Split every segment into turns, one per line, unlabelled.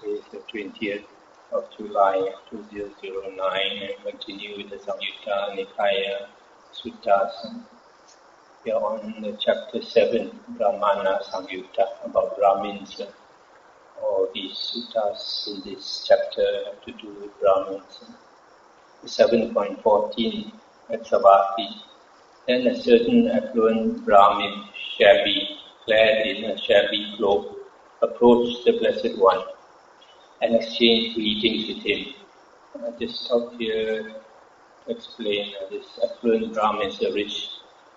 Today is the 20th of July 2009 and continue with the Samyutta Nikaya Suttas. We are on the chapter 7, Brahmana-samyutta, about Brahmins. All these suttas in this chapter have to do with Brahmins. 7.14 at Savatthi. Then a certain affluent Brahmin, shabby, clad in a shabby cloak, approached the Blessed One and exchanged greetings with him. I just stop here to explain this affluent Brahmin is a rich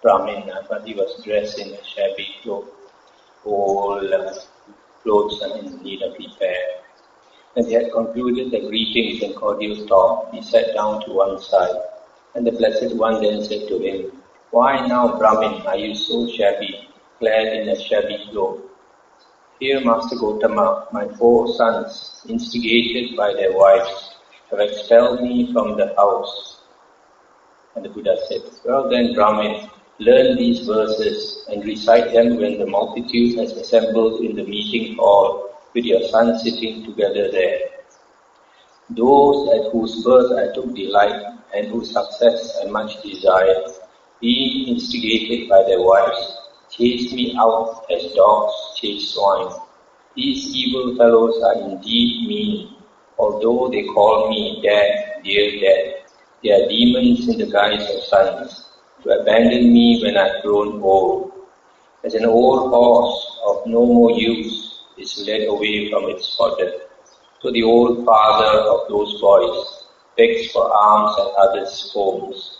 Brahmin, but he was dressed in a shabby cloak. All clothes are in need of repair. When he had concluded the greetings and cordial talk, he sat down to one side, and the Blessed One then said to him, "Why now, Brahmin, are you so shabby, clad in a shabby cloak?" "Here, Master Gotama, my 4 sons, instigated by their wives, have expelled me from the house." And the Buddha said, "Well then, Brahmin, learn these verses and recite them when the multitude has assembled in the meeting hall with your sons sitting together there. Those at whose birth I took delight and whose success I much desired, being instigated by their wives, chase me out as dogs chase swine. These evil fellows are indeed mean, although they call me Dad, dear Dad. They are demons in the guise of sons, to abandon me when I've grown old. As an old horse of no more use is led away from its fodder, so the old father of those boys begs for alms and others' homes.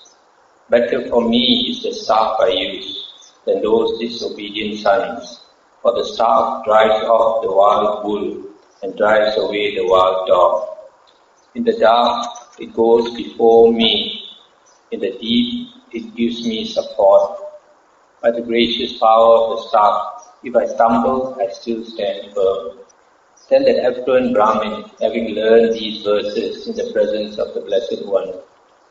Better for me is the staff I use than those disobedient sons, for the staff drives off the wild bull and drives away the wild dog. In the dark it goes before me, in the deep it gives me support. By the gracious power of the staff, if I stumble, I still stand firm." Then that affluent Brahmin, having learned these verses in the presence of the Blessed One,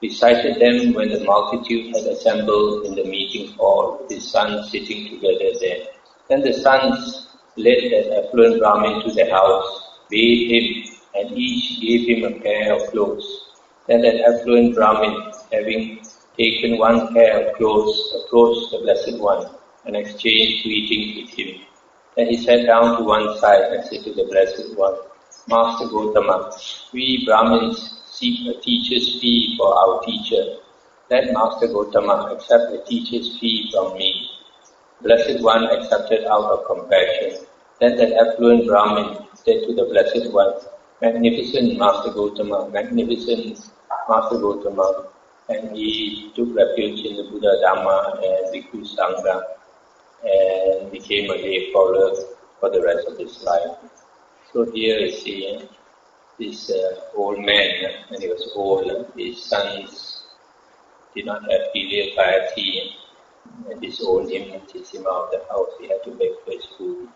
recited them when the multitude had assembled in the meeting hall with his sons sitting together there. Then the sons led that affluent Brahmin to the house, bathed him, and each gave him a pair of clothes. Then that affluent Brahmin, having taken one pair of clothes, approached the Blessed One and exchanged greetings with him. Then he sat down to one side and said to the Blessed One, "Master Gotama, we Brahmins seek a teacher's fee for our teacher. Let Master Gotama accept a teacher's fee from me." Blessed One accepted out of compassion. Then that affluent Brahmin said to the Blessed One, "Magnificent Master Gotama, magnificent Master Gotama." And he took refuge in the Buddha, Dhamma and Bhikkhu Sangha and became a lay follower for the rest of his life. So here you see this old man, when he was old, his sons did not have filial piety and disowned him and chased him out of the house. He had to beg for his food.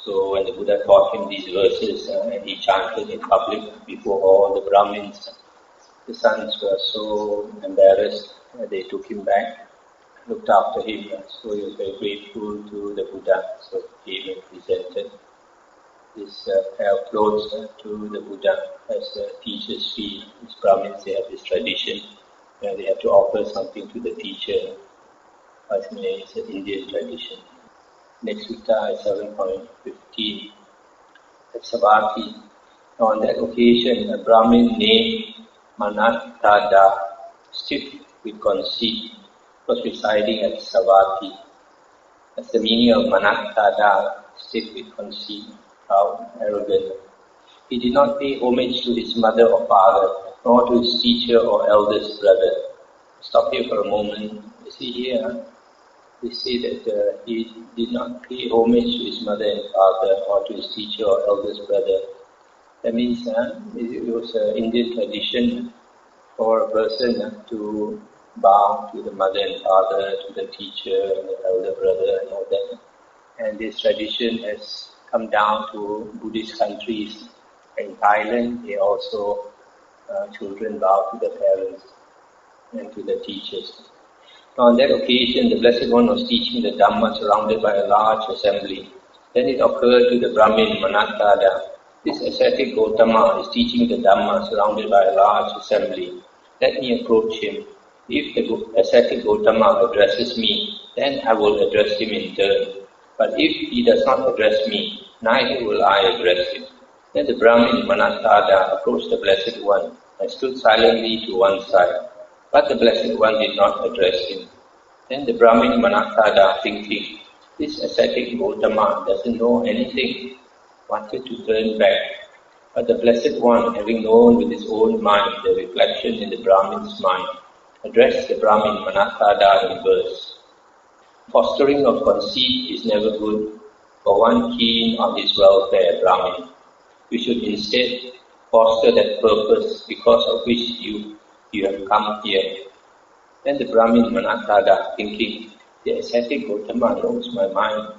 So when the Buddha taught him these verses and he chanted in public before all the Brahmins, the sons were so embarrassed that they took him back, looked after him. So he was very grateful to the Buddha. So he came and presented this pair of clothes to the Buddha as a teacher's fee. These Brahmins, they have this tradition where they have to offer something to the teacher. It's an Indian tradition. Next sutta is 7.15. At Savatthi. On that occasion, a Brahmin named Mahathera, stiff with conceit, was residing at Savatthi. That's the meaning of Mahathera, stiff with conceit, proud, arrogant. He did not pay homage to his mother or father, nor to his teacher or eldest brother. Stop here for a moment. You see here, we see that he did not pay homage to his mother and father, or to his teacher or eldest brother. That means it was an Indian tradition for a person to bow to the mother and father, to the teacher and the elder brother and all that. And this tradition has come down to Buddhist countries. In Thailand, they also, children bow to the parents and to the teachers. On that occasion, the Blessed One was teaching the Dhamma surrounded by a large assembly. Then it occurred to the Brahmin Mahathera This ascetic Gautama is teaching the Dhamma surrounded by a large assembly. Let me approach him. If the ascetic Gautama addresses me, then I will address him in turn. But if he does not address me, neither will I address him. Then the Brahmin Mahathera approached the Blessed One and stood silently to one side. But the Blessed One did not address him. Then the Brahmin Mahathera, thinking, this ascetic Gautama doesn't know anything, wanted to turn back. But the Blessed One, having known with his own mind the reflection in the Brahmin's mind, addressed the Brahmin Mahathera in verse. Fostering of conceit is never good for one keen on his welfare, Brahmin. You should instead foster that purpose because of which you have come here. Then the Brahmin Mahathera, thinking, the ascetic Gautama knows my mind,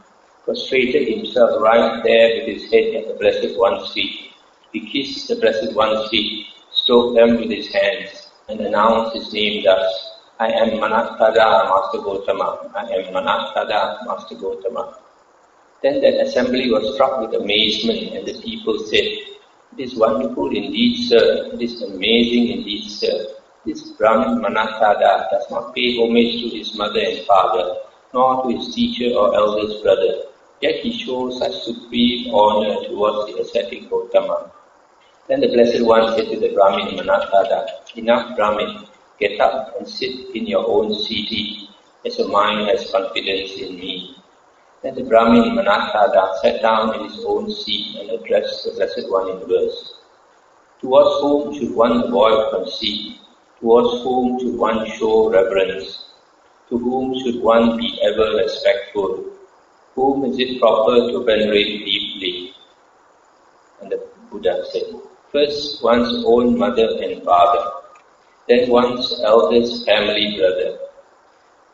prostrated himself right there with his head at the Blessed One's feet. He kissed the Blessed One's feet, stroked them with his hands, and announced his name thus, I am Mahathera, Master Gautama. I am Mahathera, Master Gautama. Then that assembly was struck with amazement, and the people said, it is wonderful indeed, sir. It is amazing indeed, sir. This Brahmin Mahathera does not pay homage to his mother and father, nor to his teacher or eldest brother. Yet he shows such supreme honor towards the ascetic Gautama. Then the Blessed One said to the Brahmin Mahathera, enough, Brahmin, get up and sit in your own city, as your mind has confidence in me. Then the Brahmin Mahathera sat down in his own seat and addressed the Blessed One in verse. Towards whom should one avoid conceit? Towards whom should one show reverence? To whom should one be ever respectful? Whom is it proper to venerate deeply? And the Buddha said, first one's own mother and father, then one's eldest family brother,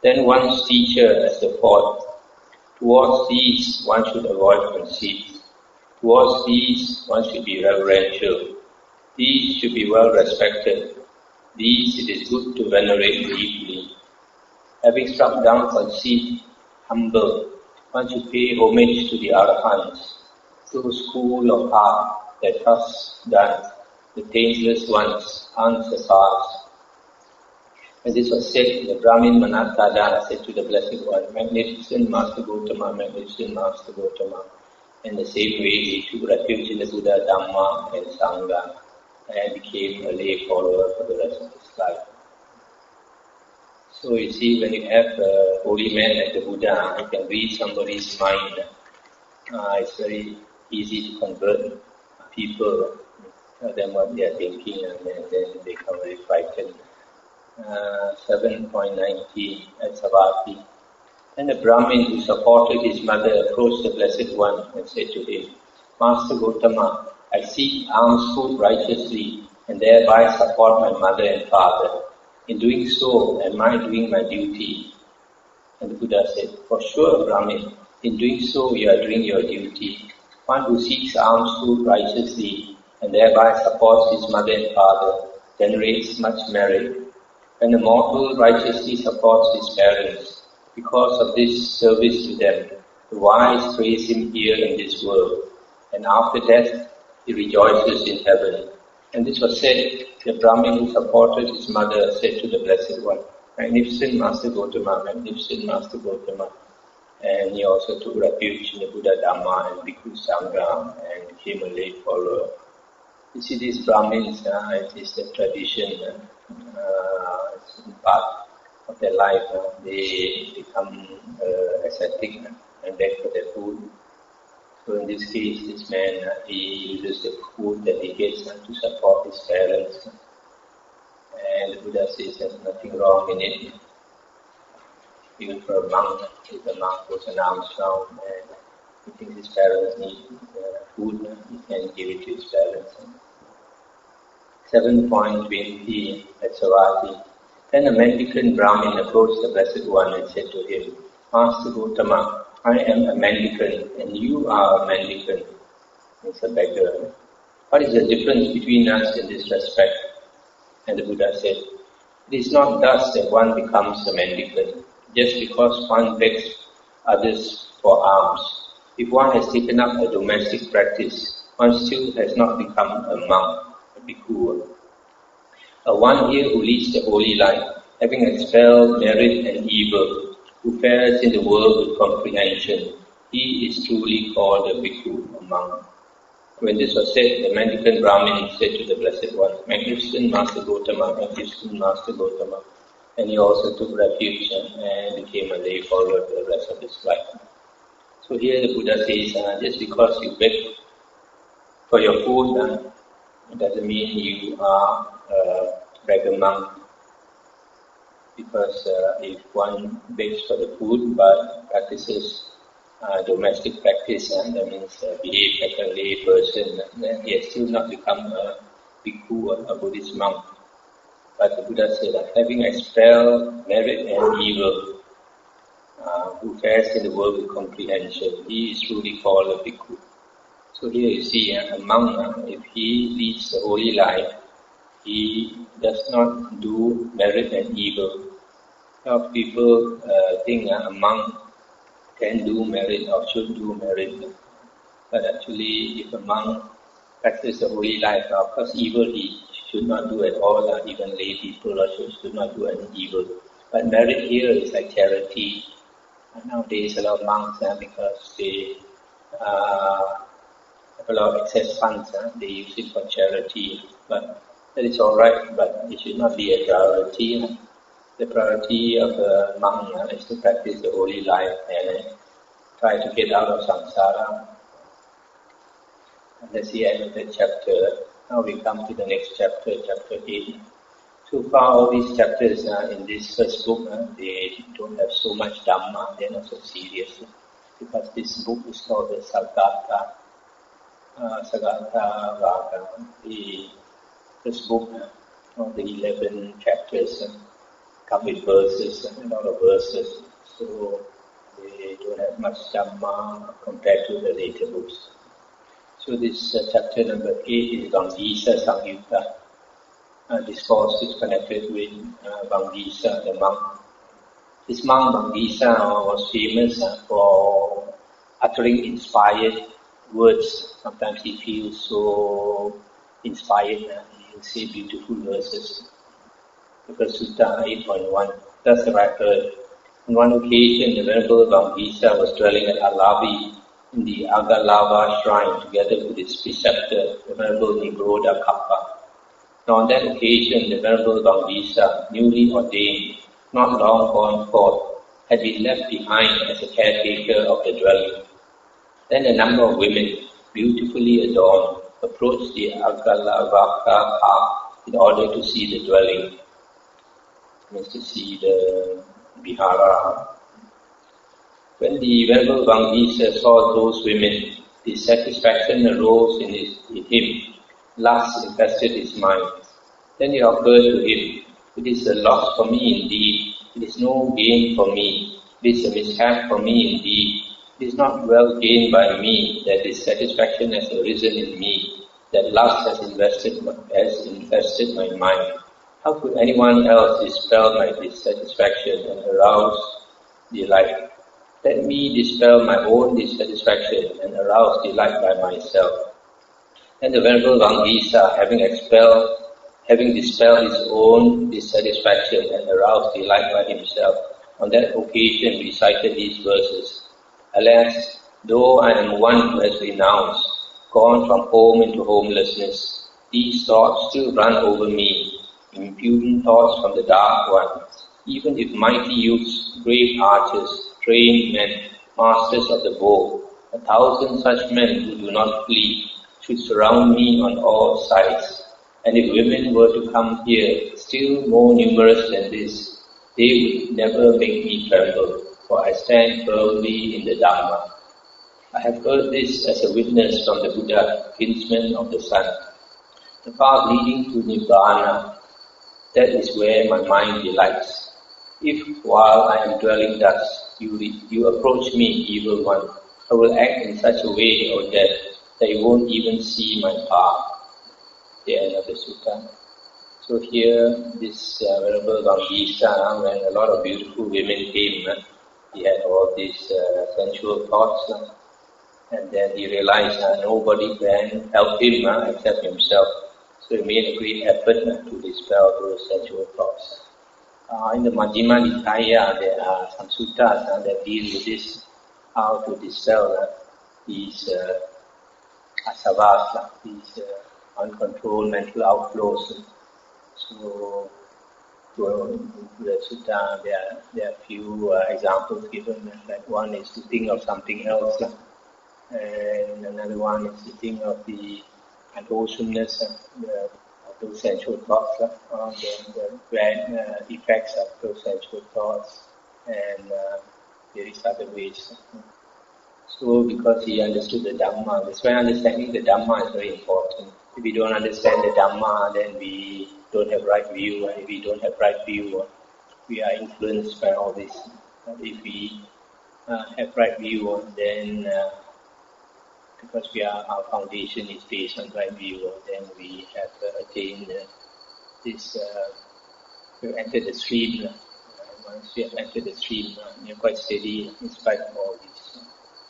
then one's teacher as the fourth. Towards these one should avoid conceit. Towards these one should be reverential. These should be well respected. These it is good to venerate deeply. Having struck down conceit, humble, one should pay homage to the Arahants, those school of art that thus done, the taintless ones, unsurpassed. When this was said, the Brahmin Mahathera said to the Blessed One, magnificent Master Gautama, magnificent Master Gautama. In the same way, he took refuge in the Buddha, Dhamma and Sangha and became a lay follower for the rest of his life. So you see, when you have a holy man like the Buddha, who can read somebody's mind, it's very easy to convert people, tell them what they are thinking, and then they become very frightened. 7.19 at Savatthi. Then the Brahmin who supported his mother approached the Blessed One and said to him, Master Gautama, I seek alms food righteously and thereby support my mother and father. In doing so, am I doing my duty? And the Buddha said, for sure, Brahmin, in doing so you are doing your duty. One who seeks alms food righteously and thereby supports his mother and father generates much merit. When a mortal righteously supports his parents, because of this service to them, the wise praise him here in this world, and after death he rejoices in heaven. And this was said, the Brahmin who supported his mother said to the Blessed One, magnificent Master Gautama, magnificent Master Gautama. And he also took refuge in the Buddha, Dhamma and Bhikkhu Sangha and became a lay follower. You see, these Brahmins, it is the tradition, it's part of their life. They become ascetic and beg for their food. So in this case, this man, he uses the food that he gets to support his parents. And the Buddha says there's nothing wrong in it. Even for a monk, if the monk goes an alms round and he thinks his parents need food, he can give it to his parents. 7.20 at Savatthi. Then a mendicant Brahmin approached the Blessed One and said to him, Master Gautama, I am a mendicant and you are a mendicant. It's a beggar. What is the difference between us in this respect? And the Buddha said, it is not thus that one becomes a mendicant, just because one begs others for alms. If one has taken up a domestic practice, one still has not become a monk, a bhikkhu. One here who leads the holy life, having expelled merit and evil, who fares in the world with comprehension, he is truly called a bhikkhu, a monk. When this was said, the mendicant Brahmin said to the Blessed One, Magnificent Master Gautama, Magnificent Master Gautama. And he also took refuge and became a lay follower for the rest of his life. So here the Buddha says, just because you beg for your food, it doesn't mean you are a beggar monk. Because if one begs for the food but practices domestic practice, that means behave like a lay person, then he has still not become a bhikkhu or a Buddhist monk. But the Buddha said that having expelled merit and evil, who fares in the world with comprehension, he is truly called a bhikkhu. So here you see, a monk, if he leads the holy life, he does not do merit and evil. A lot of people think a monk can do merit or should do merit. But actually, if a monk practices the holy life, of course evil he should not do at all, even lay people should not do any evil. But merit here is like charity. Nowadays a lot of monks, because they have a lot of excess funds, they use it for charity. But that is alright, but it should not be a priority. The priority of a monk is to practice the holy life and try to get out of samsara. And that's the end of the chapter. Now we come to the next chapter, chapter 8. So far all these chapters in this first book, they don't have so much Dhamma, they're not so serious. Because this book is called the Sagatha Raga, the first book of the 11 chapters. Come with verses, a lot of verses, so they don't have much Dhamma compared to the later books. So this chapter number 8 is Vangisa-samyutta. This course is connected with Vangisa, the monk. This monk Vangisa was famous for uttering inspired words. Sometimes he feels so inspired, he'll say beautiful verses. Because Sutta 8.1, thus have I heard. On one occasion, the Venerable Vangisa was dwelling at Alavi in the Agalava shrine together with his preceptor, the Venerable Nigrodha Kappa. Now on that occasion, the Venerable Vangisa, newly ordained, not long gone forth, had been left behind as a caretaker of the dwelling. Then a number of women, beautifully adorned, approached the Agalavaka path in order to see the dwelling. Means to see the vihara. When the Venerable Vangisa saw those women, dissatisfaction arose in him. Lust infested his mind. Then it occurred to him, it is a loss for me indeed. It is no gain for me. It is a mishap for me indeed. It is not well gained by me that dissatisfaction has arisen in me, that lust has infested my mind. How could anyone else dispel my dissatisfaction and arouse delight? Let me dispel my own dissatisfaction and arouse delight by myself. And the Venerable Vangisa, having dispelled his own dissatisfaction and aroused delight by himself, on that occasion recited these verses. Alas, though I am one who has renounced, gone from home into homelessness, these thoughts still run over me, impudent thoughts from the dark ones. Even if mighty youths, brave archers, trained men, masters of the bow, 1,000 such men who do not flee, should surround me on all sides. And if women were to come here, still more numerous than this, they would never make me tremble, for I stand firmly in the Dhamma. I have heard this as a witness from the Buddha, kinsman of the sun. The path leading to Nibbana, that is where my mind delights. If while I am dwelling thus, you approach me, evil one, I will act in such a way, O death, that you won't even see my path. The end of the sutta. So here, this Venerable Vangisa, when a lot of beautiful women came, he had all these sensual thoughts. And then he realized nobody can help him except himself. So he made a great effort to dispel those sensual thoughts. In the Majjhima Nikaya, there are some suttas that deal with this, how to dispel these asavas, these uncontrolled mental outflows. So, to the sutta, there are few examples given. Like one is to think of something else, and another one is to think of the unwholesomeness of those sensual thoughts, the bad effects of those sensual thoughts, and various other ways. So, because he understood the Dhamma, that's why understanding the Dhamma is very important. If we don't understand the Dhamma, then we don't have right view, and if we don't have right view, we are influenced by all this. But if we have right view, then because our foundation is based on right view, then we have attained this, we've entered the stream. Once we have entered the stream, we are quite steady in spite of all these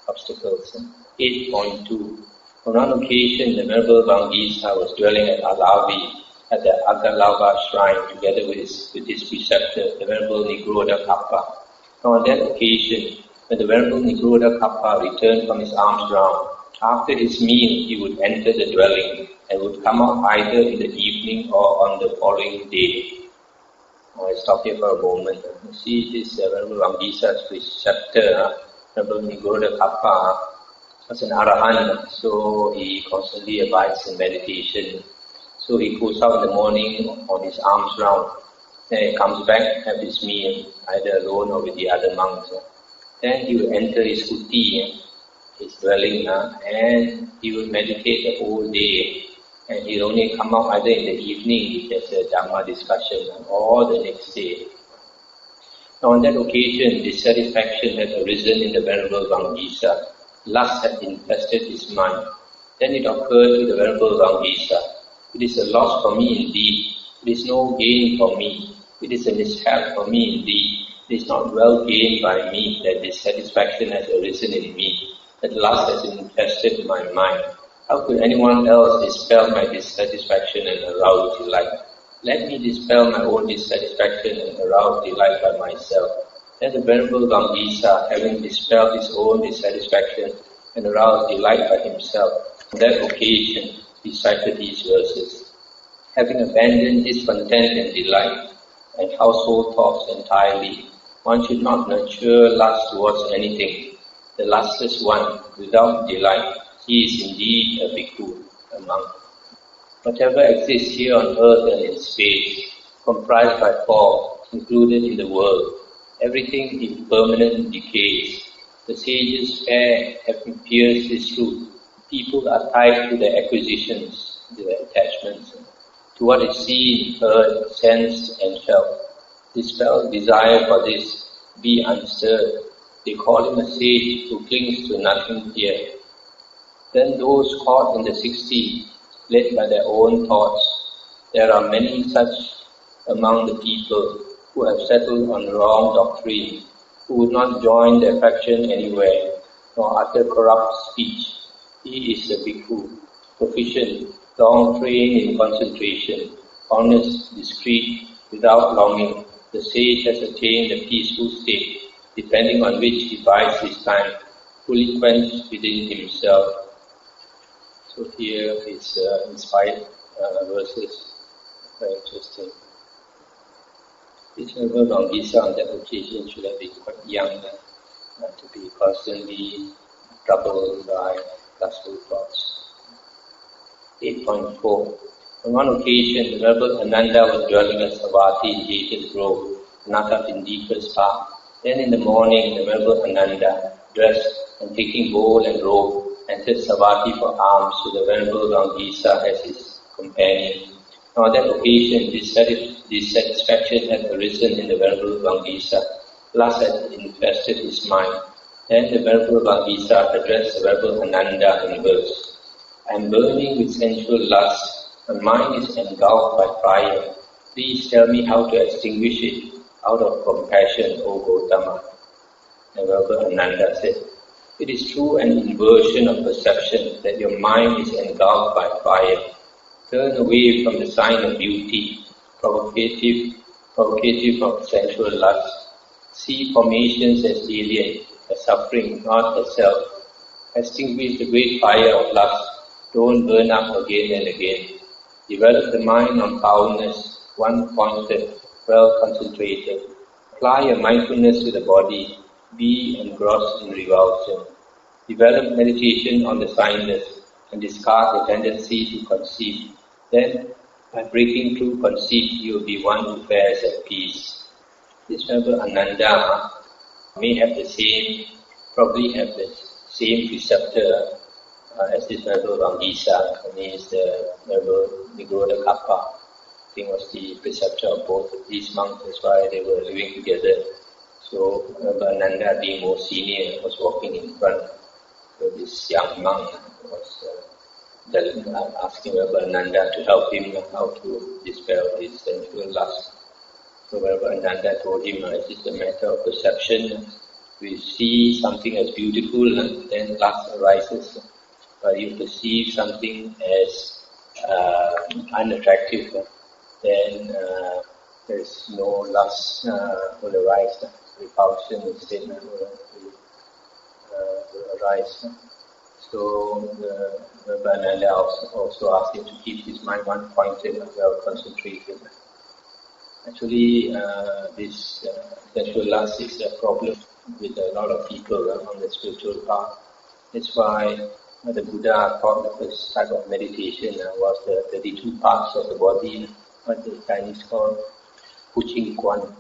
obstacles. 8.2. On one occasion, the Venerable Vangisa was dwelling at Alavi at the Agalava shrine together with his preceptor, the Venerable Nigroda Kappa. Now, on that occasion, when the Venerable Nigroda Kappa returned from his alms round, after his meal he would enter the dwelling and would come out either in the evening or on the following day. I stop here for a moment. You see, this Venerable Vangisa's preceptor, Venerable Nigroda Kappa, was an Arahant, so he constantly abides in meditation. So he goes out in the morning on his alms round, then he comes back, have his meal, either alone or with the other monks. Then he will enter his kuti, his dwelling, and he will meditate the whole day. And he'll only come out either in the evening, if there's a Dhamma discussion, or the next day. Now on that occasion, dissatisfaction had arisen in the Venerable Vangisa. Lust had infested his mind. Then it occurred to the Venerable Vangisa, it is a loss for me indeed. It is no gain for me. It is a mishap for me indeed. It is not well gained by me that dissatisfaction has arisen in me, that lust has infested my mind. How could anyone else dispel my dissatisfaction and arouse delight? Let me dispel my own dissatisfaction and arouse delight by myself. Then the Venerable Vangisa, having dispelled his own dissatisfaction and aroused delight by himself, on that occasion recited these verses. Having abandoned discontent and delight and household thoughts entirely, one should not nurture lust towards anything. The lustless one, without delight, he is indeed a bhikkhu, a monk. Whatever exists here on earth and in space, comprised by four, included in the world, everything impermanent decays. The sages have pierced this truth. People are tied to their acquisitions, their attachments, to what is seen, heard, sensed, and felt. Dispel desire for this, be unstirred. They call him a sage who clings to nothing here. Then those caught in the 60, led by their own thoughts, there are many such among the people who have settled on wrong doctrine, who would not join their faction anywhere, nor utter corrupt speech. He is a bhikkhu, proficient, long trained in concentration, honest, discreet, without longing. The sage has attained a peaceful state, depending on which he bides his time, fully quenched within himself. So here is inspired verses, very interesting. This Venerable Vangisa on that occasion should have been quite young to be constantly troubled by lustful thoughts. 8.4. On one occasion, the Venerable Ananda was dwelling at Savatthi in Jeta's Grove, Anathapindika's park. Then in the morning, the Venerable Ananda, dressed and taking bowl and robe, entered Savatthi for alms to the Venerable Vangisa as his companion. Now on that occasion, dissatisfaction had arisen in the Venerable Vangisa. Lust had infested his mind. Then the Venerable Vangisa addressed the Venerable Ananda in verse. I am burning with sensual lust. My mind is engulfed by fire. Please tell me how to extinguish it out of compassion, O Gautama. The Venerable Ananda said, It is through an inversion of perception that your mind is engulfed by fire. Turn away from the sign of beauty, provocative of sensual lust. See formations as alien, as suffering, not as self. Extinguish the great fire of lust. Don't burn up again and again. Develop the mind on calmness, one-pointed, well-concentrated. Apply your mindfulness to the body. Be engrossed in revulsion. Develop meditation on the signless and discard the tendency to conceive. Then, by breaking through conceit, you will be one who fares at peace. This Venerable Ananda may have probably have the same preceptor as this Venerable Vangisa, who means the Venerable Nigoda Kappa. I think was the preceptor of both these monks, that's why they were living together. So Venerable Ananda, being more senior, was walking in front. So this young monk was asking Venerable Ananda to help him how to dispel his sensual lust. So Venerable Ananda told him, it is a matter of perception. We see something as beautiful, then lust arises. But you perceive something as unattractive, then there is no lust will arise. Repulsion instead will arise. So Venerable Ananda also asked him to keep his mind one-pointed and well-concentrated. Actually, this sensual lust is a problem with a lot of people on the spiritual path. That's why the Buddha taught the first type of meditation was the 32 parts of the body, what the Chinese call Puching Quan,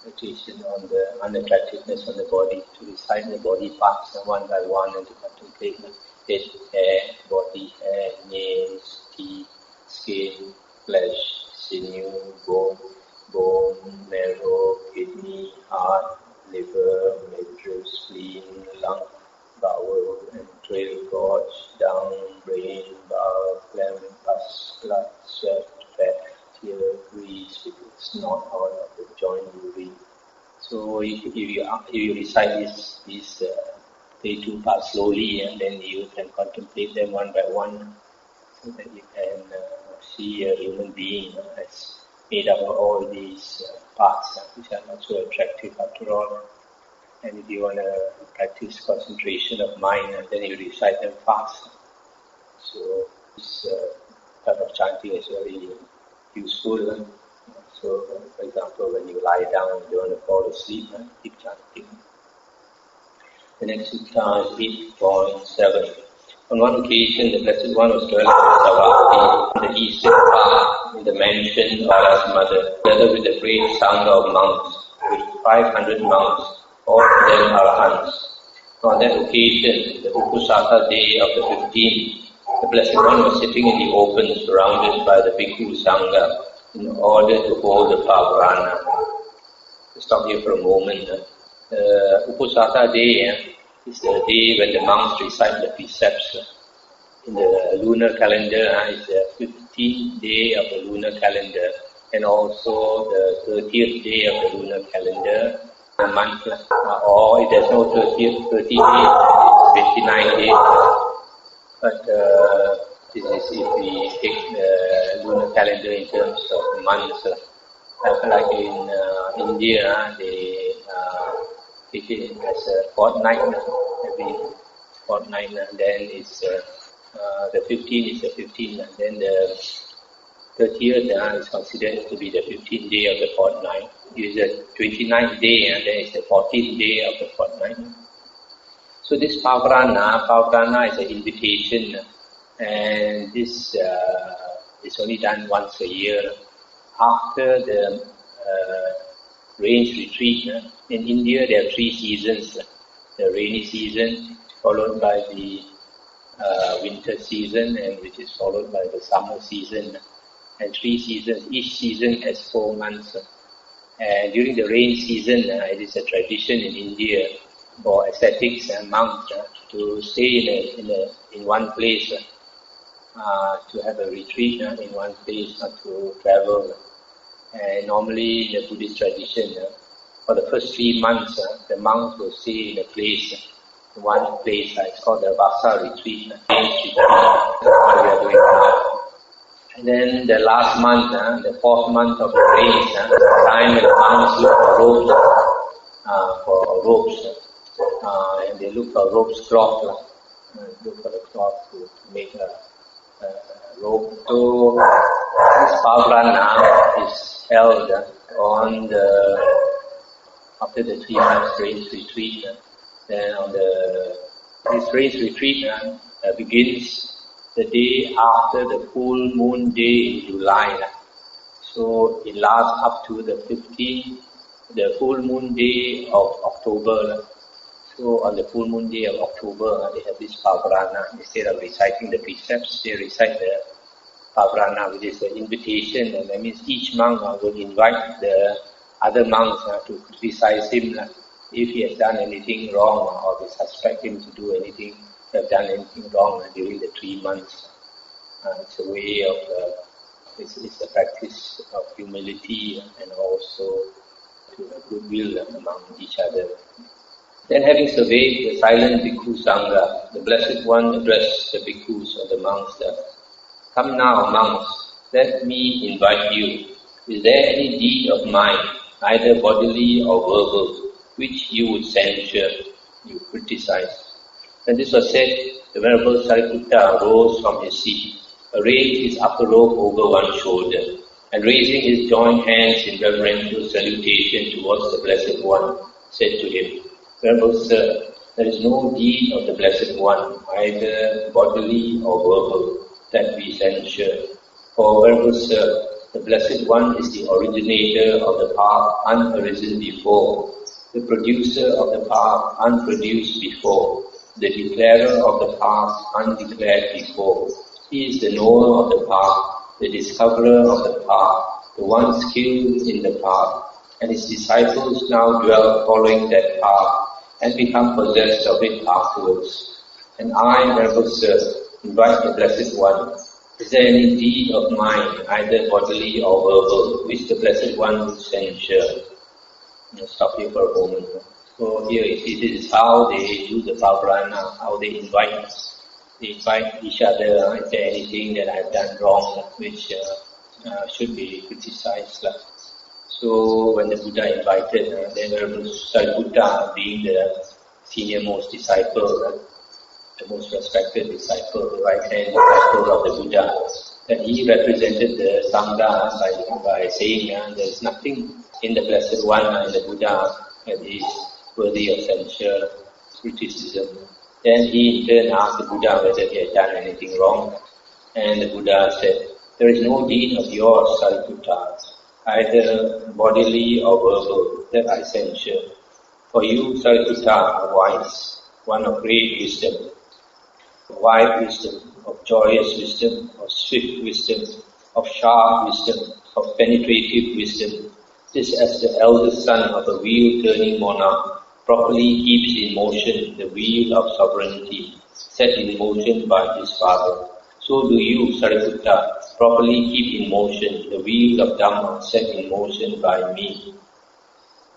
meditation on the unattractiveness of the body, to recite the body parts one by one and to contemplate head, hair, body, hair, nails, teeth, skin, flesh, sinew, bone, marrow, kidney, heart, liver, midriff, spleen, lung, bowel, entrail, gorge, dung, brain, bowel, phlegm, pus, blood, sweat, fat, tear, grease, snot, oil of the joint, urine. So if you recite these 32 parts slowly, and then you can contemplate them one by one, so that you can see a human being as made up of all these parts, which are not so attractive after all. And if you want to practice concentration of mind, then you recite them fast. So this type of chanting is very useful. So, for example, when you lie down and you want to fall asleep, keep chanting. The next sutta is 8.7. On one occasion, the Blessed One was dwelling with Savatthi in the eastern part in the mansion of Vara's mother, together with a great sangha of monks, with 500 monks, all of them arahants. On that occasion, the Upasaka day of the 15th, the Blessed One was sitting in the open, surrounded by the Bhikkhu Sangha, in order to hold the Pavarana. Stop here for a moment. Upasaka day is the day when the monks recite the precepts. In the lunar calendar, it's the 15th day of the lunar calendar, and also the 30th day of the lunar calendar, a month, or if there's no 30th, 30 days, it's 29 days. But this is if we take the lunar calendar in terms of months. Like in India, they take it as a fortnight, every fortnight, and then it's the 15th is the 15th, and then the 30th is considered to be the 15th day of the fortnight. It is the 29th day, and then it's the 14th day of the fortnight. So this Pavarana is an invitation, and this is only done once a year. After the rains retreat, in India there are 3 seasons. The rainy season, followed by the winter season, and which is followed by the summer season. And 3 seasons, each season has 4 months. And during the rain season, it is a tradition in India for ascetics and monks to stay in one place, to have a retreat in one place, not to travel. And normally in the Buddhist tradition, for the first 3 months, the monks will stay in a place one place, it's called the Vasa retreat, what we are doing now. And then the last month, the 4th month of the rains, the time when the monks look for ropes, and they look for ropes cloth, look for the cloth to make a rope. So this Pavarana is held on after the 3 months rains retreat. Then on this rains retreat begins the day after the full moon day in July. So it lasts up to the 15th, the full moon day of October. So on the full moon day of October, they have this Pavarana. Instead of reciting the precepts, they recite the Pavarana, which is an invitation. And that means each monk will invite the other monks to criticize him if he has done anything wrong, or they suspect him to do anything, have done anything wrong during the 3 months. It's a way of, it's a practice of humility and also to goodwill among each other. Then having surveyed the silent Bhikkhu Sangha, the Blessed One addressed the bhikkhus or the monks that, "Come now, monks, let me invite you. Is there any deed of mine, either bodily or verbal, which you would censure, you criticize?" When this was said, the Venerable Sariputta rose from his seat, arranged his upper robe over one shoulder, and raising his joint hands in reverential salutation towards the Blessed One, said to him, "Venerable Sir, there is no deed of the Blessed One, either bodily or verbal, that we censure. For Venerable Sir, the Blessed One is the originator of the path unarisen before, the producer of the path unproduced before, the declarer of the path undeclared before. He is the knower of the path, the discoverer of the path, the one skilled in the path, and his disciples now dwell following that path and become possessed of it afterwards. And I, Venerable Sir, invite the Blessed One. Is there any deed of mine, either bodily or verbal, which the Blessed One would censure?" I'll stop here for a moment. So here you see, this is how they do the Pavarana, how they invite each other. Is there anything that I've done wrong which should be criticized? So when the Buddha invited, then Venerable Sariputta, being the senior most disciple, the most respected disciple, the right-hand disciple of the Buddha, that he represented the Sangha by saying there is nothing in the Blessed One and the Buddha that is worthy of censure, criticism. Then he in turn asked the Buddha whether he had done anything wrong, and the Buddha said, "There is no deed of yours, Sariputta, either bodily or verbal, that I censure. For you, Sariputta, are wise, one of great wisdom, wide wisdom, of joyous wisdom, of swift wisdom, of sharp wisdom, of penetrative wisdom. This as the eldest son of a wheel-turning monarch properly keeps in motion the wheel of sovereignty, set in motion by his father. So do you, Sariputta, properly keep in motion the wheel of Dhamma set in motion by me."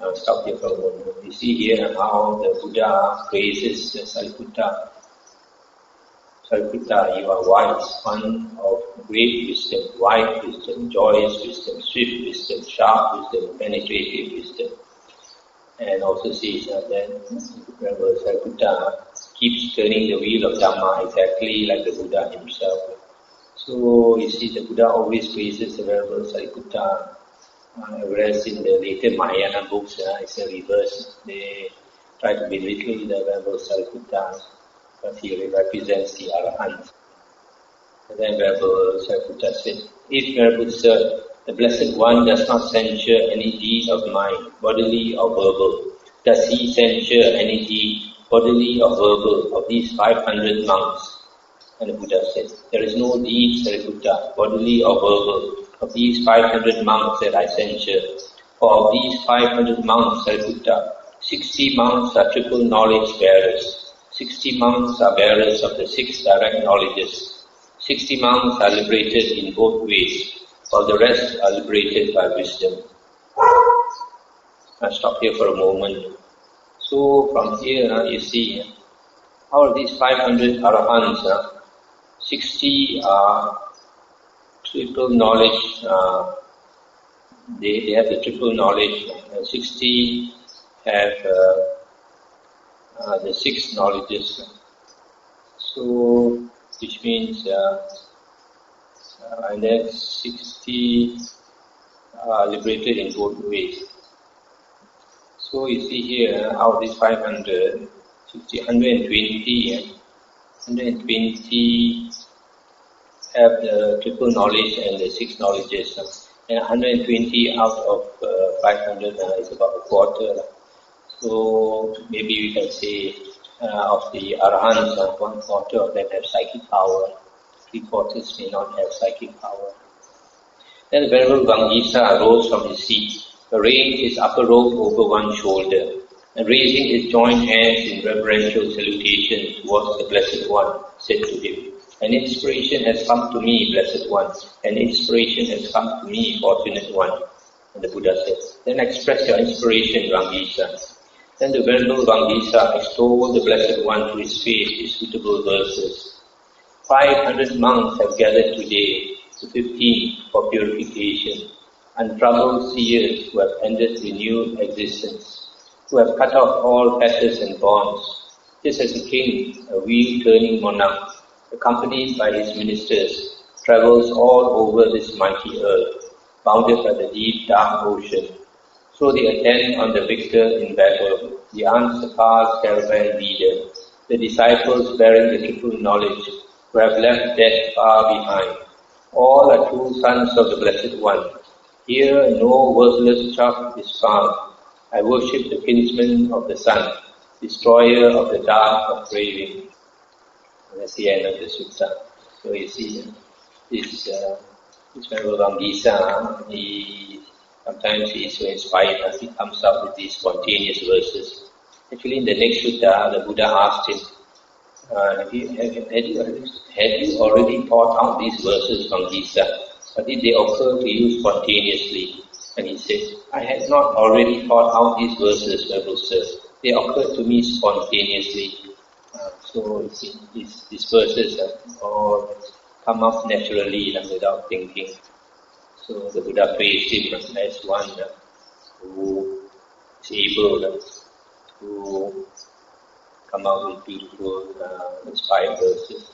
I'll stop here for a moment. You see here how the Buddha praises Sariputta. Sariputta, you are wise, one of great wisdom, wide wisdom, joyous wisdom, swift wisdom, sharp wisdom, penetrative wisdom. And also says that Sariputta keeps turning the wheel of Dhamma exactly like the Buddha himself. So you see, the Buddha always praises the Venerable Sariputta, whereas in the later Mahayana books, it's a reverse. They try to belittle the Venerable Sariputta, but he represents the Arahant. And then Venerable Sariputta said, "If Venerable Sir, the Blessed One does not censure any deed of mine, bodily or verbal, does he censure any deed, bodily or verbal, of these 500 monks?" And the Buddha said, "There is no deed, Sariputta, bodily or verbal, of these 500 monks that I censure. For of these 500 monks, Sariputta, 60 monks are triple knowledge bearers. 60 monks are bearers of the 6 direct knowledges. 60 monks are liberated in both ways, while the rest are liberated by wisdom." I'll stop here for a moment. So from here, you see, Out of these 500 arahants, 60 are triple knowledge, they have the triple knowledge, 60 have the 6 knowledges. So, which means, and then 60 are liberated in both ways. So you see here, out of these 500, 120 have the triple knowledge and the 6 knowledges. And 120 out of 500 is about a quarter. So maybe we can say of the arahants, 1/4 of them have psychic power. 3/4 may not have psychic power. Then the Venerable Vangisa arose from his seat, arranged his upper robe over one shoulder, and raising his joined hands in reverential salutation towards the Blessed One, said to him, "An inspiration has come to me, Blessed One. An inspiration has come to me, Fortunate One." And the Buddha said, "Then express your inspiration, Vangisa." Then the Venerable Vangisa extolled the Blessed One to his face with suitable verses. 500 monks have gathered today, to 15 for purification, untroubled seers who have ended renewed existence, who have cut off all fetters and bonds. Just as a king, a wheel-turning monarch, accompanied by his ministers, travels all over this mighty earth, bounded by the deep dark ocean. So they attend on the victor in battle, the unsurpassed caravan leader, the disciples bearing the triple knowledge, who have left death far behind. All are true sons of the Blessed One. Here no worthless chaff is found. I worship the kinsman of the sun, destroyer of the dark of craving. And that's the end of the sutta. So you see, this Venerable Vangisa, sometimes he is so inspired as he comes up with these spontaneous verses. Actually, in the next sutta, the Buddha asked him, had you already thought out these verses, Vangisa? Or did they occur to you spontaneously? And he said, I had not already thought out these verses, Venerable Sir. They occurred to me spontaneously. So you see, these verses all come up naturally without thinking. So the Buddha praised him as one who is able to come out with beautiful, inspired verses.